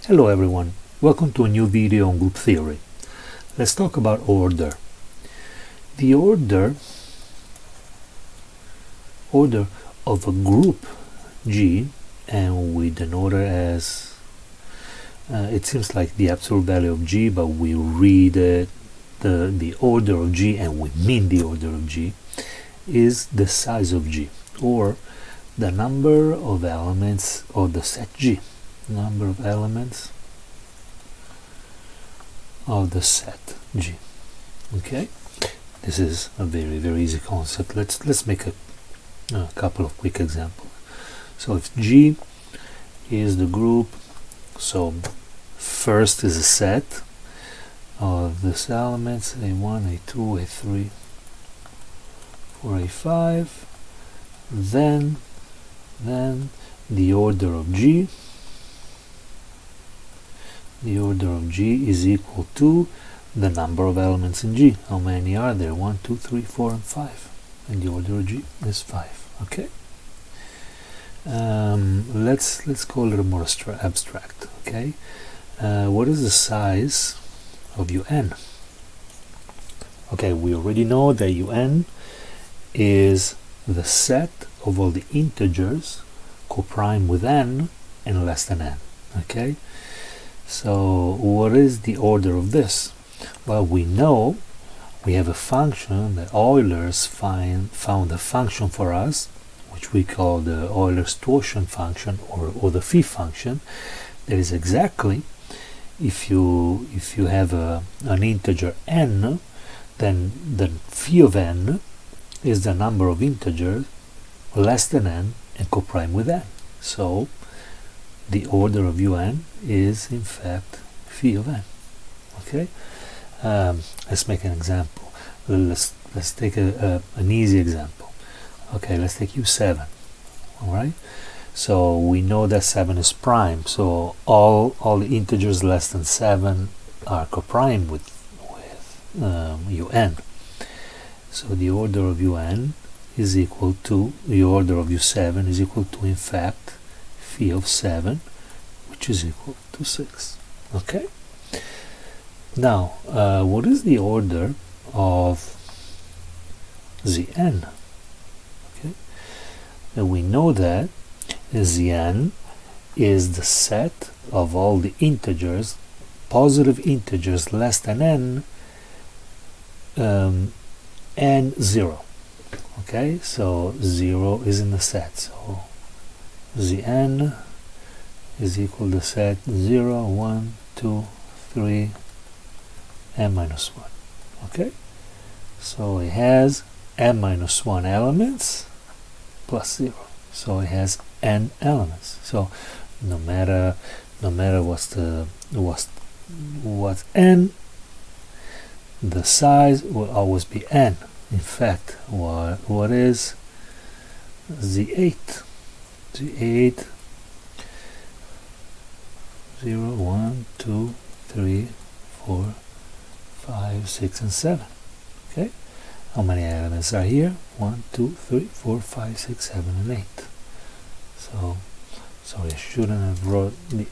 Hello everyone, welcome to a new video on group theory. Let's talk about order. The order of a group G, and we denote it as, it seems like the absolute value of G, but we read it, the order of G, and we mean the order of G, is the size of G, or the number of elements of the set G. Number of elements of the set G. Okay, this is a very easy concept. Let's make a couple of quick examples. So if G is the group, so first is a set of these elements A1, A2, A3, 4, A5, then the order of G. The order of G is equal to the number of elements in G. How many are there? 1, 2, 3, 4, and 5. And the order of G is 5. Okay. Let's go a little more abstract. Okay. What is the size of UN? Okay, we already know that UN is the set of all the integers coprime with n and less than n. Okay. So what is the order of this? Well, we know we have a function that Euler's found a function for us, which we call the Euler's torsion function or the phi function. That is exactly, if you have an integer n, then the phi of n is the number of integers less than n and coprime with n. So the order of UN is in fact phi of n. Okay, let's make an example. Let's take an easy example. Okay, let's take U7. All right. So we know that 7 is prime. So all the integers less than 7 are coprime with UN. So the order of UN is equal to the order of U7 is equal to, in fact, phi of 7, which is equal to 6. Okay. Now, what is the order of Zn? Okay. And we know that Zn is the set of all the integers, positive integers less than n, and 0. Okay, so 0 is in the set. So Zn is equal to set 0, 1, 2, 3, n minus 1. Okay, so it has n minus 1 elements plus 0. So it has n elements. So no matter what's n, the size will always be n. In fact, what is Z8? Z8 0, 1, 2, 3, 4, 5, 6, and 7. Okay, how many elements are here? 1, 2, 3, 4, 5, 6, 7, and 8. So, sorry, I shouldn't have wrote the.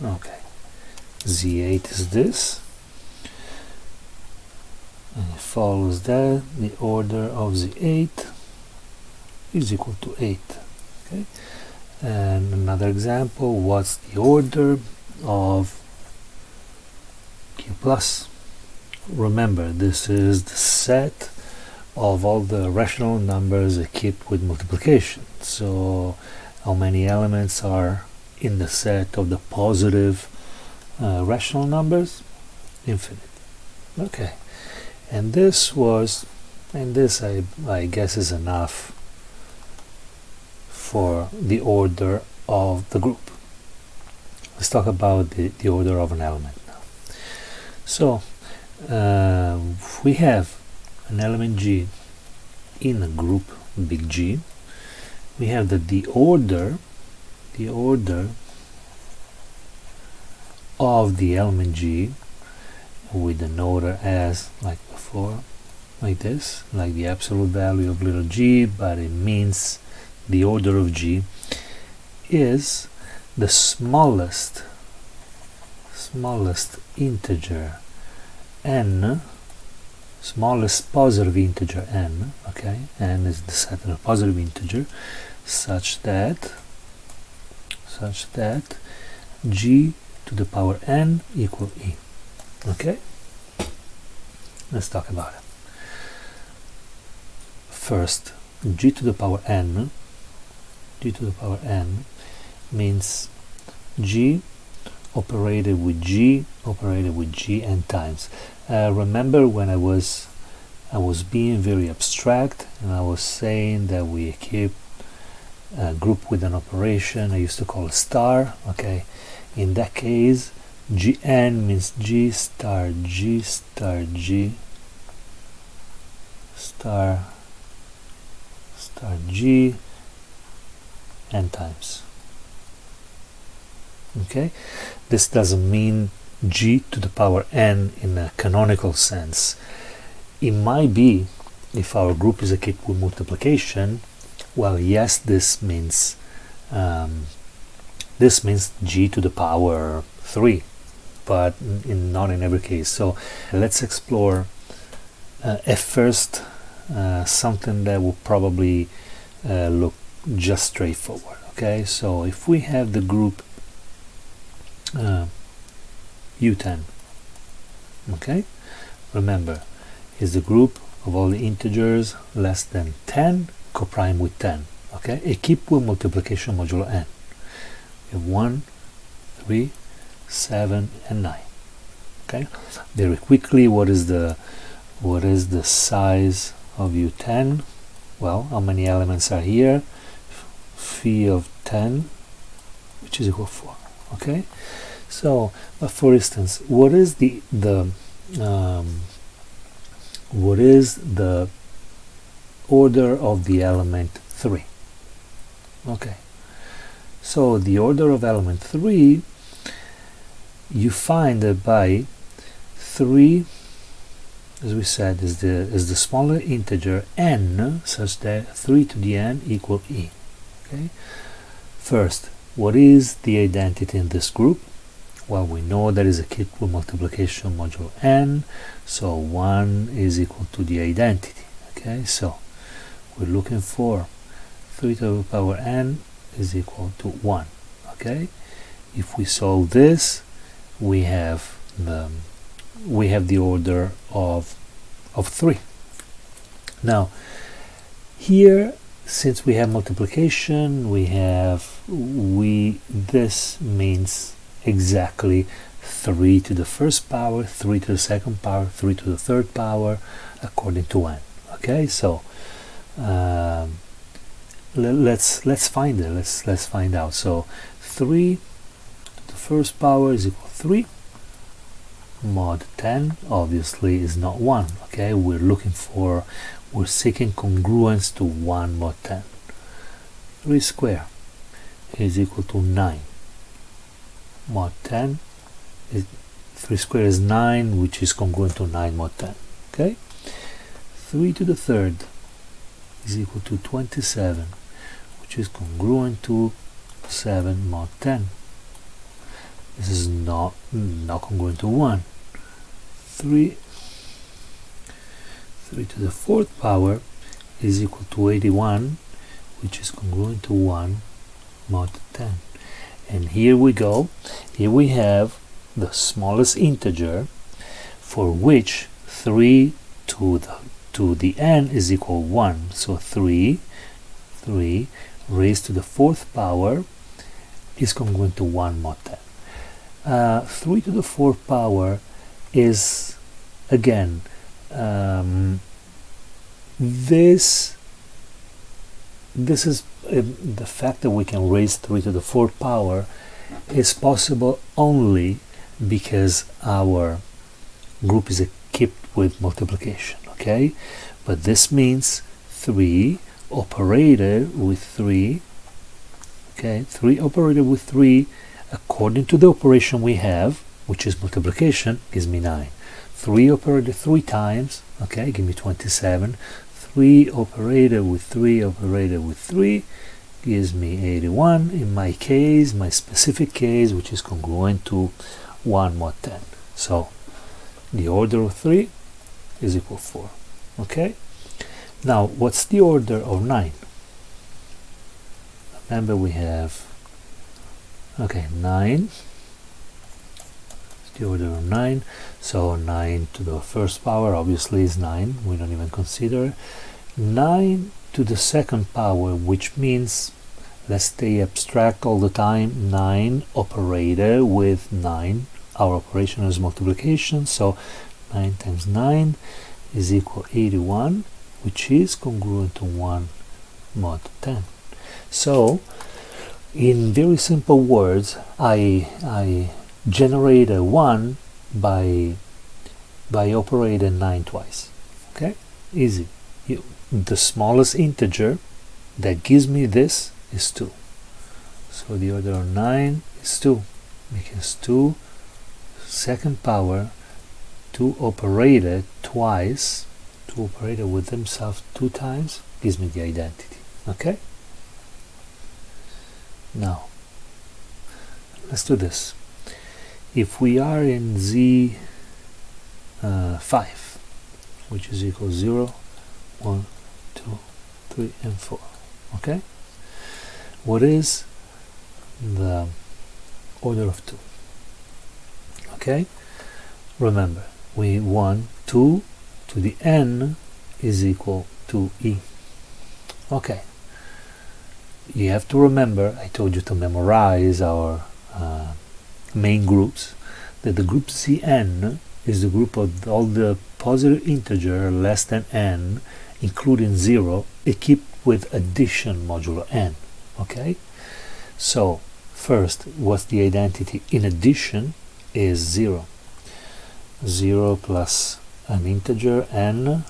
Okay, Z8 is this, and it follows that the order of Z8 is equal to 8. Okay. And another example, what's the order of Q plus? Remember, this is the set of all the rational numbers equipped with multiplication. So how many elements are in the set of the positive rational numbers? Infinite. Okay, and this I guess is enough for the order of the group. Let's talk about the order of an element now. So we have an element G in a group big G. We have that the order of the element G, we denote it as, like before, like this, like the absolute value of little g, but it means the order of G is the smallest integer n, smallest positive integer n, okay, n is the set of a positive integer, such that g to the power n equal e. Okay, let's talk about it. First, g to the power n means g operated with g n times. Remember when I was being very abstract and I was saying that we keep a group with an operation I used to call star. Okay, in that case gn means g star g star g star g n times. Okay, this doesn't mean g to the power n in a canonical sense. It might be, if our group is equipped with multiplication, well, yes, this means g to the power 3, but not in every case. So let's explore at first something that will probably look just straightforward. Okay, so if we have the group u10, okay, remember, is the group of all the integers less than 10 coprime with 10. Okay, equipped with multiplication modulo n. We have 1, 3, 7 and 9. Okay, very quickly, what is the size of u10? Well, how many elements are here? Phi of 10, which is equal to 4. Okay, so for instance, what is the order of the element 3? Okay, so the order of element 3, you find that by 3, as we said, is the smaller integer n, such that 3 to the n equal e. Okay, first, what is the identity in this group? Well, we know that is equipped with multiplication modulo n, so 1 is equal to the identity. Okay, so we're looking for 3 to the power n is equal to 1. Okay, if we solve this, we have the order of 3. Now here, since we have multiplication, this means exactly 3 to the first power, 3 to the second power, 3 to the third power, according to n. Okay, so let's find it. Let's find out. So 3 to the first power is equal to 3. Mod 10 obviously is not 1. Okay, we're seeking congruence to 1 mod 10. 3 square is equal to 9. Mod 10 is 3 square is 9, which is congruent to 9 mod 10. Okay, 3 to the third is equal to 27, which is congruent to 7 mod 10. This is not congruent to 1. 3 to the fourth power is equal to 81, which is congruent to 1 mod 10. And here we go. Here we have the smallest integer, for which 3 to the n is equal 1. So 3 raised to the fourth power is congruent to 1 mod 10. 3 to the fourth power is, again, this is the fact that we can raise 3 to the fourth power is possible only because our group is equipped with multiplication. Okay, but this means 3 operated with 3. Okay, 3 operated with 3 according to the operation we have, which is multiplication, gives me 9. 3 operated 3 times, okay, give me 27. 3 operated with 3 operated with 3 gives me 81 in my case, my specific case, which is congruent to 1 mod 10. So the order of 3 is equal 4. Okay, now what's the order of 9? Remember we have, okay, 9 is the order of 9, so 9 to the first power obviously is 9, we don't even consider 9 to the second power, which means, let's stay abstract all the time, 9 operated with 9. Our operation is multiplication, so 9 times 9 is equal 81, which is congruent to 1 mod 10. So in very simple words, I generate a 1 by operating 9 twice. Okay, easy. The smallest integer that gives me this is 2. So the order of 9 is 2, because 2 second power, 2 operated twice, 2 operated with themselves 2 times, gives me the identity. Okay, now let's do this. If we are in Z 5, which is equal 0, 1, 2, 3, and 4. Okay, what is the order of 2? Okay, remember we want 2 to the n is equal to e. Okay, you have to remember, I told you to memorize our main groups, that the group Cn is the group of all the positive integer less than n, including 0, equipped with addition modulo n. Okay, so first, what's the identity in addition is 0. 0 plus an integer n,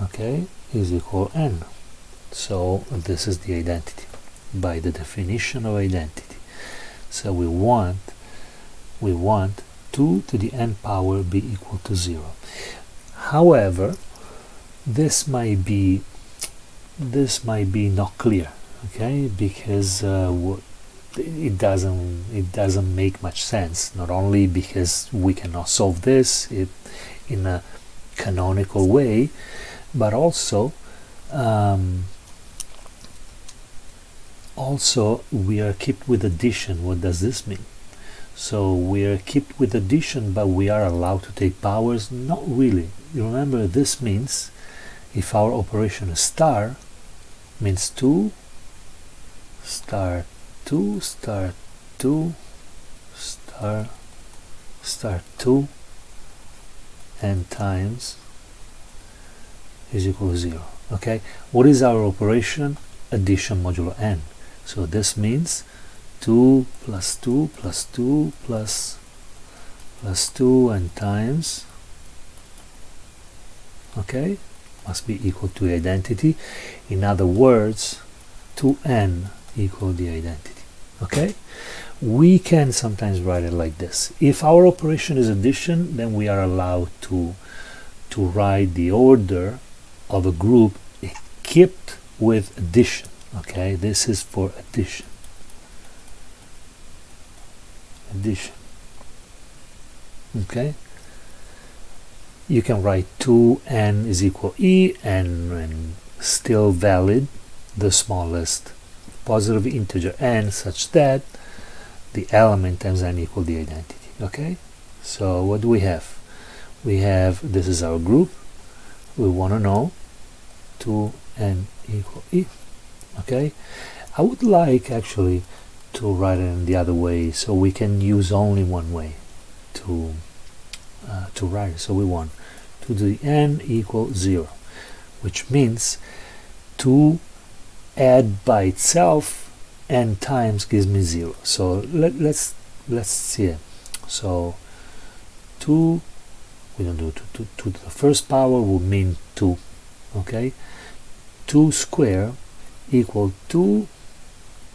okay, is equal n. So this is the identity by the definition of identity. So we want 2 to the n power be equal to 0. However, this might be not clear, okay, because it doesn't make much sense. Not only because we cannot solve this in a canonical way, but also we are kept with addition. What does this mean? So we are kept with addition, but we are allowed to take powers? Not really. You remember, this means if our operation is star, means 2 star 2 star 2 star star 2 and times is equal to 0. Okay, what is our operation? Addition modulo n. So this means 2 plus 2 plus 2 plus 2 and times, okay, must be equal to the identity. In other words, 2n equal the identity. Okay, we can sometimes write it like this. If our operation is addition, then we are allowed to write the order of a group equipped with addition. Okay, this is for addition. Okay, you can write 2n is equal e and still valid the smallest positive integer n, such that the element times n equal the identity. Okay, so what do we have? We have, this is our group. We want to know 2n equal e. Okay, I would like actually to write it in the other way, so we can use only one way to write it. So we want 2 to the n equal 0, which means 2 add by itself n times gives me 0. So let's see it. So 2, we don't do 2 to the first power will mean 2. Okay, 2 square equal 2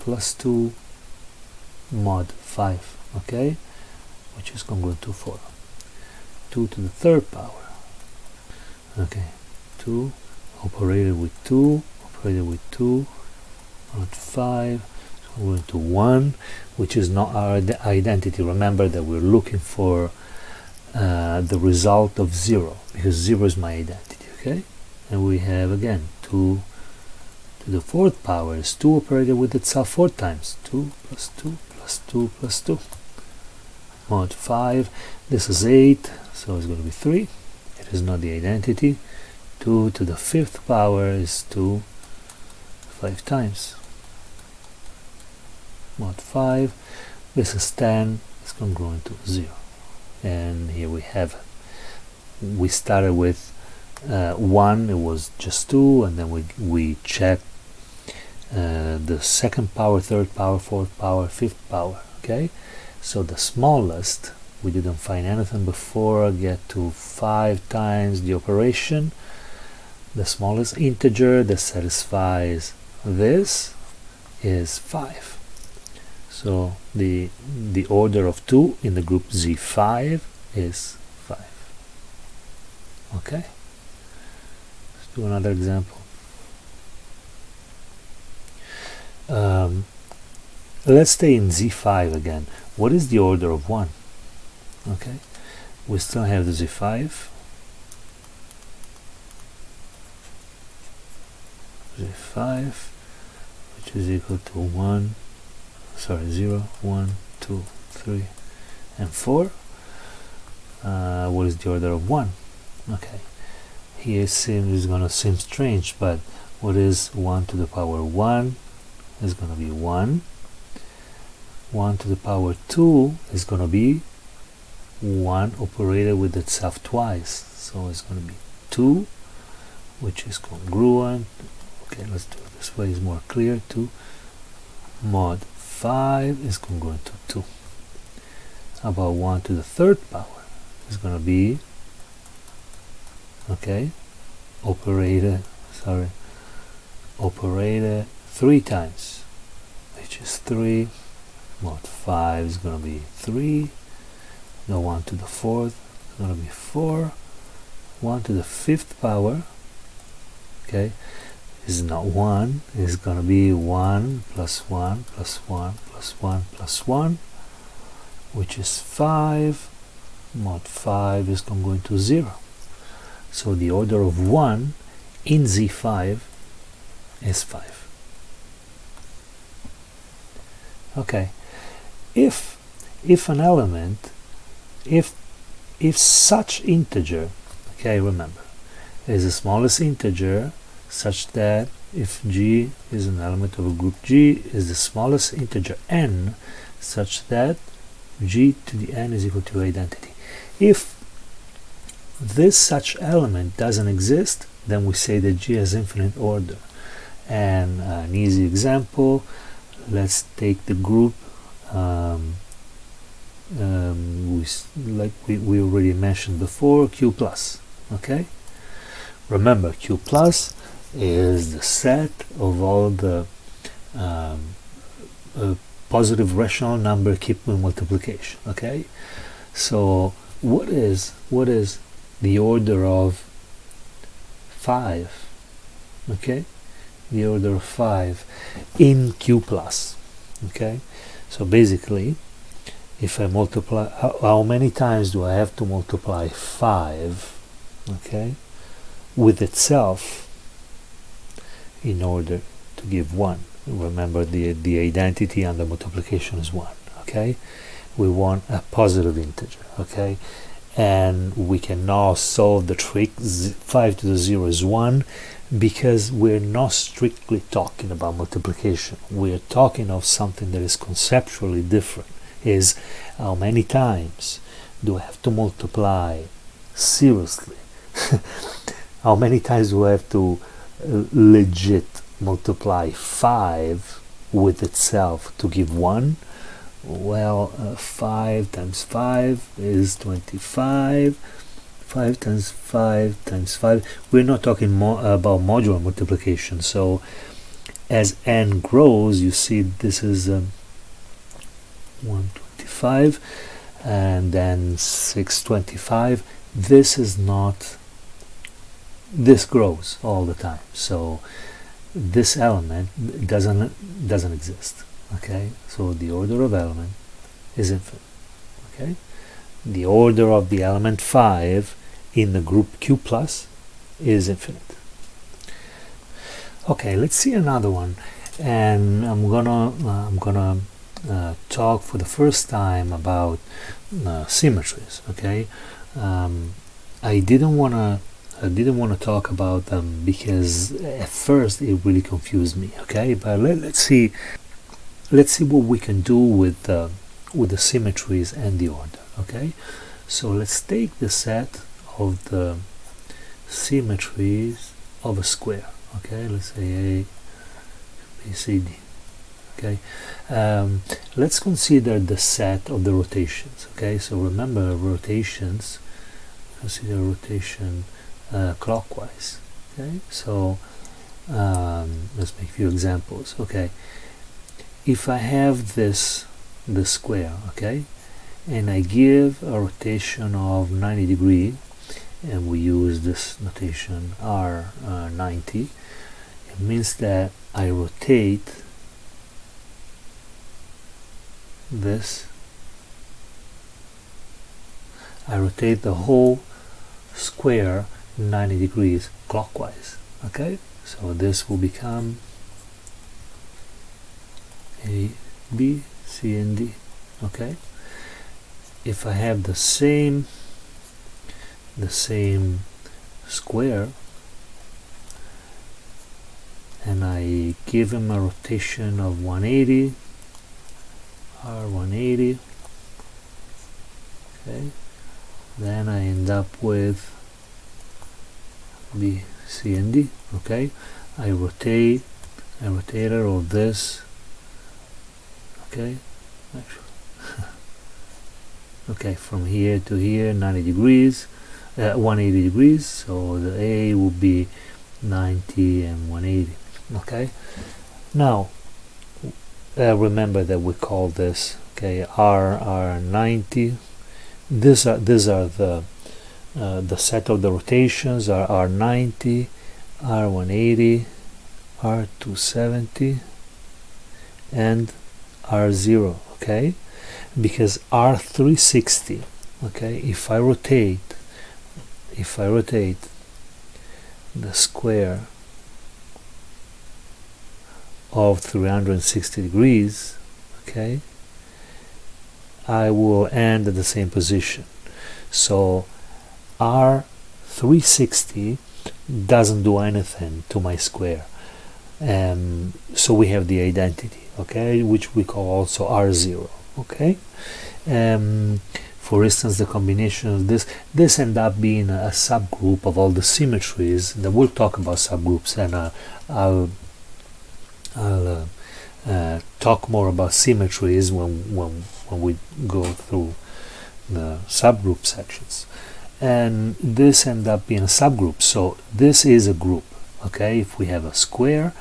plus 2 mod 5, okay, which is congruent to 4. 2 to the third power, okay, 2 operated with 2 operated with 2, not 5, so we're going to 1, which is not our identity. Remember that we're looking for the result of 0, because 0 is my identity, okay? And we have again 2 to the 4th power is 2 operated with itself 4 times. 2 plus 2 plus 2 plus 2. Mod 5, this is 8, so it's going to be 3. It is not the identity. 2 to the 5th power is 2 5 times. Mod 5, this is 10, it's going to grow into 0. And here we have it. We started with 1, it was just 2, and then we checked the 2nd power, 3rd power, 4th power, 5th power, okay? So the smallest, we didn't find anything before, get to 5 times the operation. The smallest integer that satisfies this is 5. So the order of 2 in the group Z5 is 5. Okay? Let's do another example. Let's stay in Z5 again. What is the order of 1? Okay, we still have the Z5. Z5, which is equal to 1, sorry, 0, 1, 2, 3, and 4. What is the order of 1? Okay, here it's gonna seem strange, but what is 1 to the power 1 is gonna be 1. 1 to the power 2 is gonna be 1 operated with itself twice, so it's gonna be 2, which is congruent. Okay, let's do it this way, it's more clear. 2 mod 5 is congruent to 2. How about 1 to the 3rd power is going to be, okay, operated 3 times, which is 3. Mod 5 is going to be 3. Go 1 to the 4th is going to be 4. 1 to the 5th power, okay, is not 1, is going to be 1 plus 1 plus 1 plus 1 plus 1, which is 5. Mod 5 is going to 0. So the order of 1 in Z5 is 5. Okay, if an element, if such integer, okay, remember, is the smallest integer, such that if G is an element of a group G, is the smallest integer n, such that G to the n is equal to identity. If this such element doesn't exist, then we say that G has infinite order. And an easy example, let's take the group like we already mentioned before, Q plus. Okay, remember, Q plus is the set of all the positive rational number kept with multiplication. Okay, so what is the order of 5? Okay, the order of 5 in Q plus. Okay, so basically, if I multiply, how many times do I have to multiply 5, okay, with itself in order to give 1? Remember, the identity and the multiplication is 1. Okay, we want a positive integer. Okay, and we can now solve the trick. 5 to the 0 is 1, because we're not strictly talking about multiplication. We're talking of something that is conceptually different. Is how many times do I have to multiply seriously? How many times do I have to legit multiply 5 with itself to give 1? Well, 5 times 5 is 25. 5 times 5 times 5. We're not talking about modular multiplication. So as n grows, you see this is 125 and then 625. This is not, this grows all the time. So this element doesn't exist. Okay, so the order of element is infinite. Okay, the order of the element 5 in the group Q plus is infinite. Okay, let's see another one, and I'm gonna talk for the first time about symmetries. Okay, I didn't wanna talk about them because at first it really confused me. Okay, but let's see what we can do with the symmetries and the order. Okay, so let's take the set of the symmetries of a square. Okay, let's say A, B, C, D. Okay, let's consider the set of the rotations. Okay, so remember rotations, consider rotation clockwise. Okay, so let's make a few examples. Okay, if I have this square, okay, and I give a rotation of 90 degrees, and we use this notation R90, it means that I rotate this, I rotate the whole square 90 degrees clockwise. Okay, so this will become A, B, C, and D. Okay, if I have the same square and I give him a rotation of 180, R180, okay, then I end up with B, C, and D. Okay, I rotate it of this. Okay, actually okay, from here to here 90 degrees, 180 degrees, so the A will be 90 and 180. Okay, now remember that we call this, okay, R90. These are the set of the rotations are R90, R180, R270, and R0. Okay, because R360, okay, if I rotate the square of 360 degrees, okay, I will end at the same position. So R360 doesn't do anything to my square, so we have the identity, okay, which we call also R0. Okay, for instance, the combination of this end up being a subgroup of all the symmetries. That we'll talk about subgroups, and I'll talk more about symmetries when we go through the subgroup sections. And this end up being a subgroup, so this is a group. Okay, if we have a square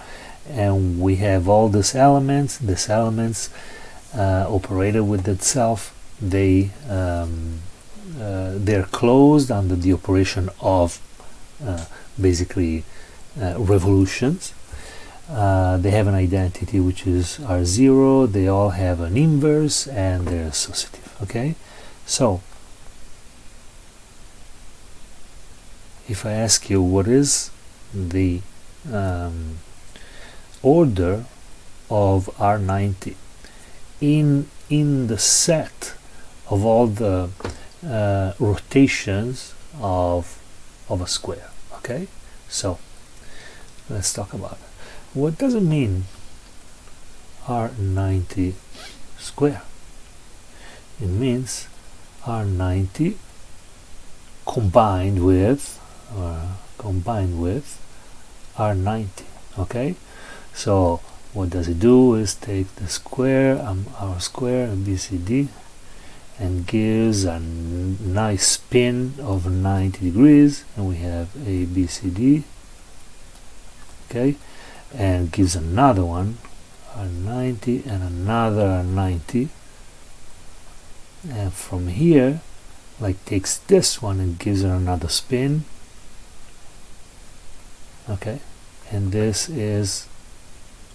and we have all these elements operated with itself, they're closed under the operation of basically revolutions. They have an identity which is R0, they all have an inverse, and they're associative. Okay, so if I ask you what is the order of R90 in the set of all the rotations of a square, okay, so let's talk about it. What does it mean R90 square? It means R90 combined with R90. Okay, so what does it do is take the square, our square BCD, and gives a nice spin of 90 degrees, and we have ABCD. Okay, and gives another one R90 and another R90, and from here, like, takes this one and gives it another spin. Okay, and this is,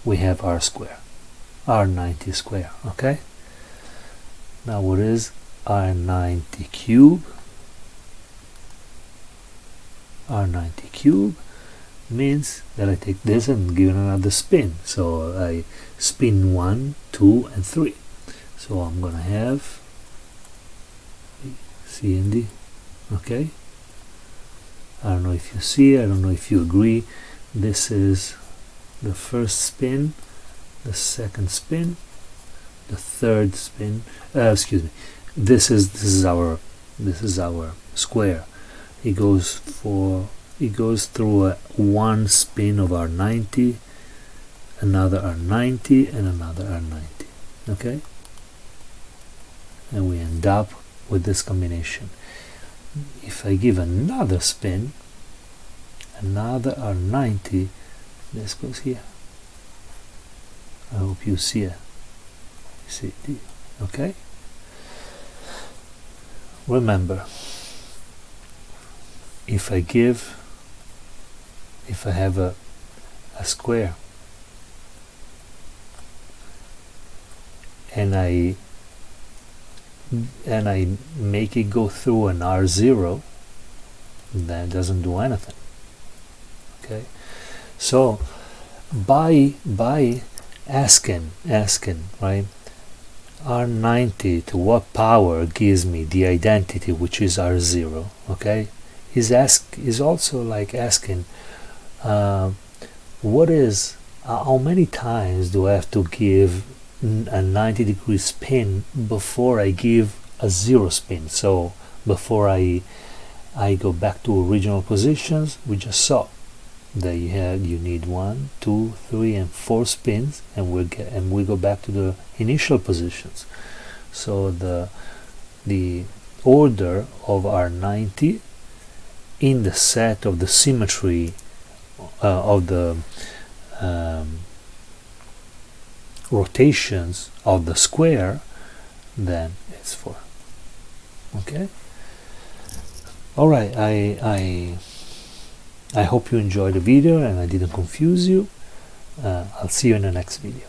we have r square, r90 square. Okay, now what is r90 cube? r90 cube means that I take this and give it another spin. So I spin 1, 2, and 3. So I'm gonna have C and D. Okay, I don't know if you see, I don't know if you agree. This is the first spin, the second spin, the third spin. Excuse me. This is our square. It goes through one spin of r90, another r90, and another r90. Okay, and we end up with this combination. If I give another spin, another r90, this goes here. I hope you see it. See it. Okay, remember, if I have a square and I make it go through an r0, then it doesn't do anything. Okay, so by asking, right, r90 to what power gives me the identity, which is r0. Okay, is also like asking what is how many times do I have to give a 90-degree spin before I give a 0 spin? So before I go back to original positions, we just saw that you need 1, 2, 3, and 4 spins, and we go back to the initial positions. So the order of r90 in the set of the symmetry of the rotations of the square, then it's 4. Okay, all right, I hope you enjoyed the video and I didn't confuse you. I'll see you in the next video.